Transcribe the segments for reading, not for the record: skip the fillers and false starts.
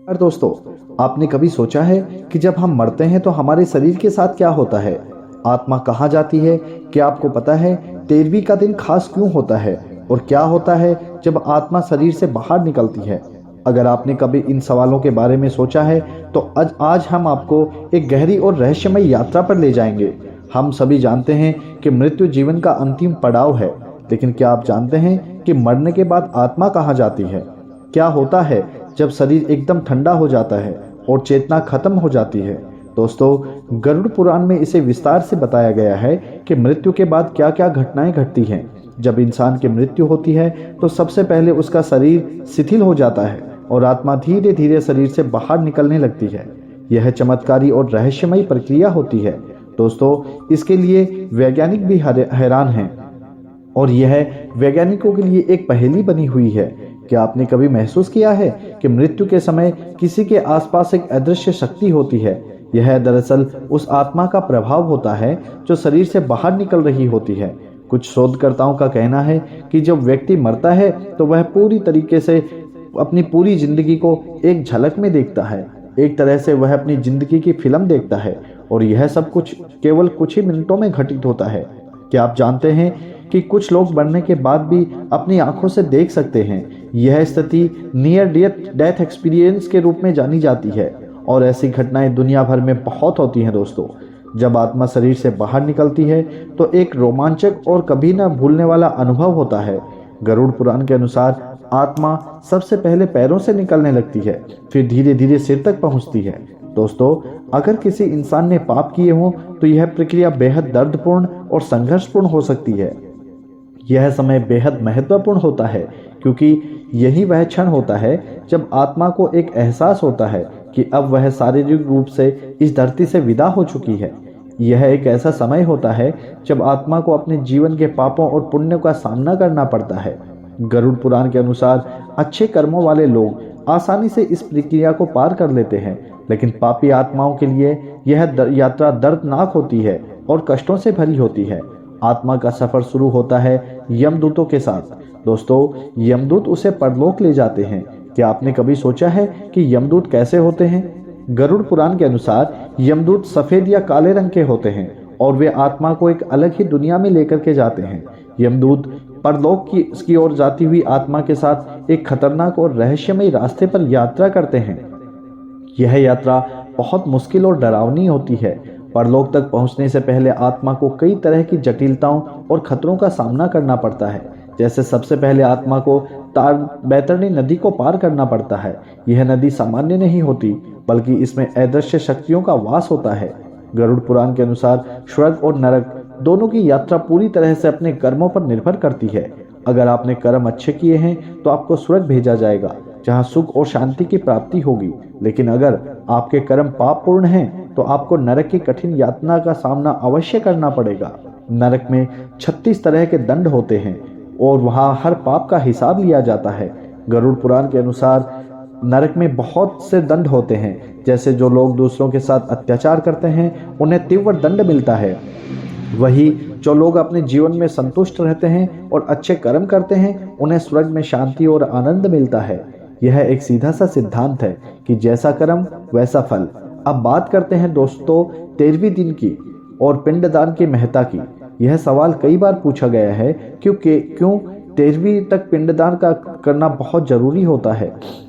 और दोस्तों, आपने कभी सोचा है कि जब हम मरते हैं तो हमारे शरीर के साथ क्या होता है? आत्मा कहाँ जाती है? क्या आपको पता है 13वीं का दिन खास क्यों होता है? और क्या होता है जब आत्मा शरीर से बाहर निकलती है? अगर आपने कभी इन सवालों के बारे में सोचा है तो आज हम आपको एक गहरी और रहस्यमय यात्रा पर ले जाएंगे। हम सभी जानते हैं कि मृत्यु जीवन का अंतिम पड़ाव है, लेकिन क्या आप जानते हैं कि मरने के बाद आत्मा कहाँ जाती है? क्या होता है जब शरीर एकदम ठंडा हो जाता है और चेतना खत्म हो जाती है? दोस्तों, गरुड़ पुराण में इसे विस्तार से बताया गया है कि मृत्यु के बाद क्या क्या घटनाएं घटती हैं। जब इंसान की मृत्यु होती है तो सबसे पहले उसका शरीर शिथिल हो जाता है और आत्मा धीरे धीरे शरीर से बाहर निकलने लगती है। यह चमत्कारी और रहस्यमयी प्रक्रिया होती है। दोस्तों, इसके लिए वैज्ञानिक भी हैरान हैं और यह वैज्ञानिकों के लिए एक पहेली बनी हुई है। क्या आपने कभी महसूस किया है कि मृत्यु के समय किसी के आसपास एक अदृश्य शक्ति होती है? यह दरअसल उस आत्मा का प्रभाव होता है जो शरीर से बाहर निकल रही होती है। कुछ शोधकर्ताओं का कहना है कि जब व्यक्ति मरता है तो वह पूरी तरीके से अपनी पूरी जिंदगी को एक झलक में देखता है। एक तरह से वह अपनी जिंदगी की फिल्म देखता है और यह सब कुछ केवल कुछ ही मिनटों में घटित होता है। क्या आप जानते हैं कि कुछ लोग मरने के बाद भी अपनी आंखों से देख सकते हैं? यह स्थिति नियर डेथ एक्सपीरियंस के रूप में जानी जाती है और ऐसी घटनाएं दुनिया भर में बहुत होती हैं। दोस्तों, जब आत्मा शरीर से बाहर निकलती है तो एक रोमांचक और कभी ना भूलने वाला अनुभव होता है। गरुड़ पुराण के अनुसार आत्मा सबसे पहले पैरों से निकलने लगती है, फिर धीरे धीरे सिर तक पहुंचती है। दोस्तों, अगर किसी इंसान ने पाप किए हों तो यह प्रक्रिया बेहद दर्दपूर्ण और संघर्षपूर्ण हो सकती है। यह समय बेहद महत्वपूर्ण होता है क्योंकि यही वह क्षण होता है जब आत्मा को एक एहसास होता है कि अब वह शारीरिक रूप से इस धरती से विदा हो चुकी है। यह एक ऐसा समय होता है जब आत्मा को अपने जीवन के पापों और पुण्यों का सामना करना पड़ता है। गरुड़ पुराण के अनुसार अच्छे कर्मों वाले लोग आसानी से इस प्रक्रिया को पार कर लेते हैं, लेकिन पापी आत्माओं के लिए यह यात्रा दर्दनाक होती है और कष्टों से भरी होती है। आत्मा का सफर शुरू होता है यमदूतों के साथ। दोस्तों, यमदूत उसे परलोक ले जाते हैं। क्या आपने कभी सोचा है कि यमदूत कैसे होते हैं? गरुड़ पुराण के अनुसार यमदूत सफेद या काले रंग के होते हैं और वे आत्मा को एक अलग ही दुनिया में लेकर के जाते हैं। यमदूत परलोक की ओर जाती हुई आत्मा के साथ एक खतरनाक और रहस्यमय रास्ते पर यात्रा करते हैं। यह यात्रा बहुत मुश्किल और डरावनी होती है। परलोक तक पहुंचने से पहले आत्मा को कई तरह की जटिलताओं और खतरों का सामना करना पड़ता है। जैसे सबसे पहले आत्मा को बैतरणी नदी को पार करना पड़ता है। यह नदी सामान्य नहीं होती, बल्कि इसमें अदृश्य शक्तियों का वास होता है। गरुड़ पुराण के अनुसार स्वर्ग और नरक दोनों की यात्रा पूरी तरह से अपने कर्मों पर निर्भर करती है। अगर आपने कर्म अच्छे किए हैं तो आपको स्वर्ग भेजा जाएगा, जहां सुख और शांति की प्राप्ति होगी। लेकिन अगर आपके कर्म पापपूर्ण हैं तो आपको नरक की कठिन यातना का सामना अवश्य करना पड़ेगा। नरक में 36 तरह के दंड होते हैं और वहां हर पाप का हिसाब लिया जाता है। गरुड़ पुराण के अनुसार नरक में बहुत से दंड होते हैं। जैसे जो लोग दूसरों के साथ अत्याचार करते हैं उन्हें तीव्र दंड मिलता है, वही जो लोग अपने जीवन में संतुष्ट रहते हैं और अच्छे कर्म करते हैं उन्हें स्वर्ग में शांति और आनंद मिलता है। यह एक सीधा सा सिद्धांत है कि जैसा कर्म वैसा फल। अब बात करते हैं दोस्तों 13वीं दिन की और पिंडदान की महत्ता की। यह सवाल कई बार पूछा गया है क्यों 13वीं तक पिंडदान का करना बहुत जरूरी होता है।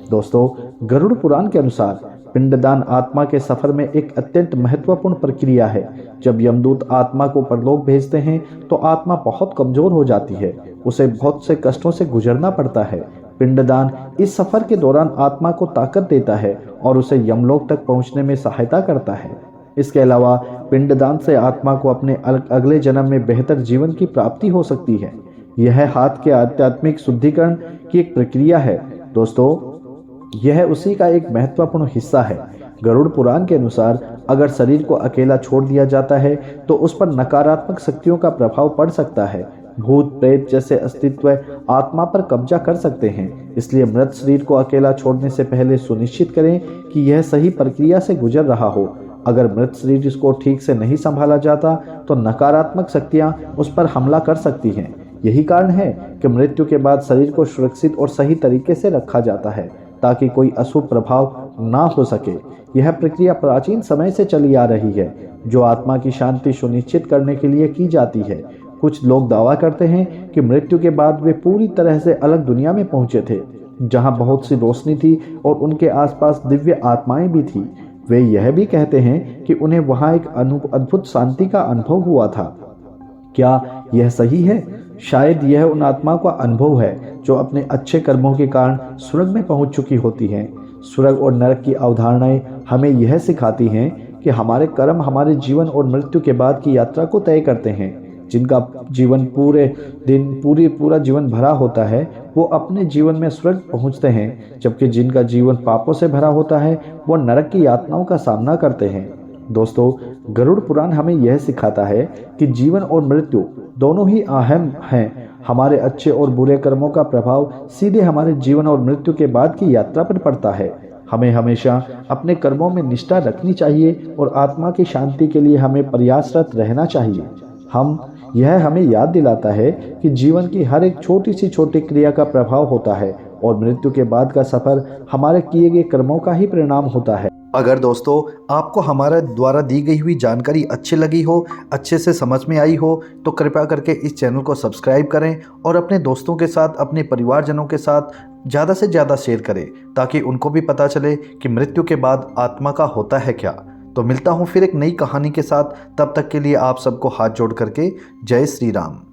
दोस्तों, गरुड़ पुराण के अनुसार पिंडदान आत्मा के सफर में एक अत्यंत महत्वपूर्ण प्रक्रिया है। जब यमदूत आत्मा को परलोक भेजते हैं तो आत्मा बहुत कमजोर हो जाती है, उसे बहुत से कष्टों से गुजरना पड़ता है। पिंडदान इस सफर के दौरान आत्मा को ताकत देता है और उसे यमलोक तक पहुंचने में सहायता करता है। इसके अलावा पिंडदान से आत्मा को अपने अगले जन्म में बेहतर जीवन की प्राप्ति हो सकती है। यह हाथ के आध्यात्मिक शुद्धिकरण की एक प्रक्रिया है। दोस्तों, यह उसी का एक महत्वपूर्ण हिस्सा है। गरुड़ पुराण के अनुसार अगर शरीर को अकेला छोड़ दिया जाता है तो उस पर नकारात्मक शक्तियों का प्रभाव पड़ सकता है। भूत प्रेत जैसे अस्तित्व आत्मा पर कब्जा कर सकते हैं। इसलिए मृत शरीर को अकेला छोड़ने से पहले सुनिश्चित करें कि यह सही प्रक्रिया से गुजर रहा हो। अगर मृत शरीर इसको ठीक से नहीं संभाला जाता तो नकारात्मक शक्तियां उस पर हमला कर सकती हैं। यही कारण है कि मृत्यु के बाद शरीर को सुरक्षित और सही तरीके से रखा जाता है ताकि कोई अशुभ प्रभाव ना हो सके। यह प्रक्रिया प्राचीन समय से चली आ रही है, जो आत्मा की शांति सुनिश्चित करने के लिए की जाती है। कुछ लोग दावा करते हैं कि मृत्यु के बाद वे पूरी तरह से अलग दुनिया में पहुंचे थे, जहां बहुत सी रोशनी थी और उनके आसपास दिव्य आत्माएं भी थी। वे यह भी कहते हैं कि उन्हें वहां एक अद्भुत शांति का अनुभव हुआ था। क्या यह सही है? शायद यह उन आत्माओं का अनुभव है जो अपने अच्छे कर्मों के कारण स्वर्ग में पहुंच चुकी होती हैं। स्वर्ग और नरक की अवधारणाएं हमें यह सिखाती हैं कि हमारे कर्म हमारे जीवन और मृत्यु के बाद की यात्रा को तय करते हैं। जिनका जीवन पूरा जीवन भरा होता है, वो अपने जीवन में स्वर्ग पहुंचते हैं, जबकि जिनका जीवन पापों से भरा होता है, वो नरक की यातनाओं का सामना करते हैं। दोस्तों, गरुड़ पुराण हमें यह सिखाता है कि जीवन और मृत्यु दोनों ही अहम हैं। हमारे अच्छे और बुरे कर्मों का प्रभाव सीधे हमारे जीवन और मृत्यु के बाद की यात्रा पर पड़ता है। हमें हमेशा अपने कर्मों में निष्ठा रखनी चाहिए और आत्मा की शांति के लिए हमें प्रयासरत रहना चाहिए। यह हमें याद दिलाता है कि जीवन की हर एक छोटी क्रिया का प्रभाव होता है और मृत्यु के बाद का सफर हमारे किए गए कर्मों का ही परिणाम होता है। अगर दोस्तों आपको हमारे द्वारा दी गई हुई जानकारी अच्छी लगी हो, अच्छे से समझ में आई हो, तो कृपया करके इस चैनल को सब्सक्राइब करें और अपने दोस्तों के साथ, अपने परिवारजनों के साथ ज़्यादा से ज़्यादा शेयर करें, ताकि उनको भी पता चले कि मृत्यु के बाद आत्मा का होता है क्या। तो मिलता हूँ फिर एक नई कहानी के साथ। तब तक के लिए आप सबको हाथ जोड़ करके जय श्री राम।